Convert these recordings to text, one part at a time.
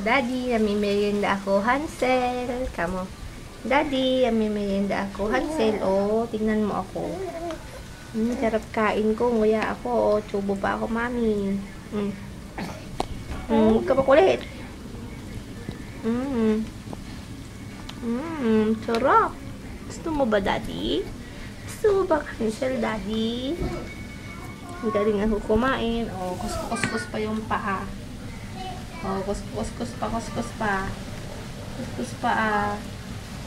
Daddy, namimerienda ako, Hansel. Kamo. Daddy, namimerienda ako, Hansel. Oh, tingnan mo ako. Sarap kain ko. Nguya ako. Oh, tubo pa ako, mami. Huwag ka makulit. Sarap. Gusto mo ba, Daddy? Gusto mo ba, Hansel, Daddy? Ang galing ako kumain. Oh, kuskus pa yung paa. Oh, kuskus pa. Kuskus pa.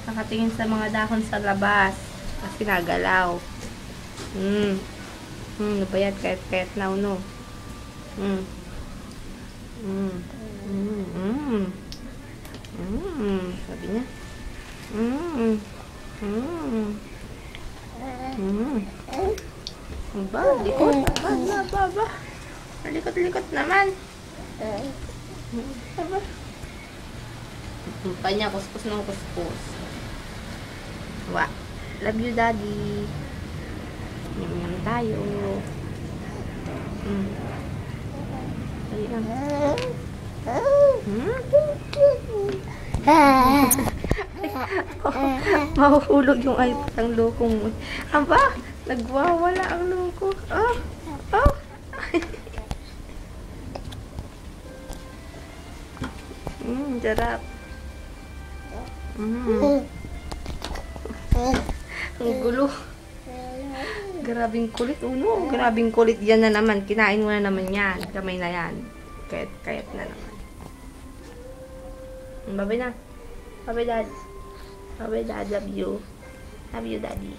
Nakatingin sa mga dahon sa labas. Kasi nagalaw. Nabayad kahit now, no? Sabi niya. Ba, likot. Ba. Likot naman. Ba. Kanya, kuskus ng kuskus. Wa. Love you, Daddy. Yum tayo. Dali lang. Mahuhulog yung iPad ang loko mo. Aba, nagwawala ang loko. Oh. Sarap. Ang gulo. Grabing kulit. Uno, grabing kulit. Yan na naman. Kinain mo na naman yan. Kamay na yan. Kayat na naman. Babay na. Babay, Dad. Babay, Dad. Love you. Love you, Daddy.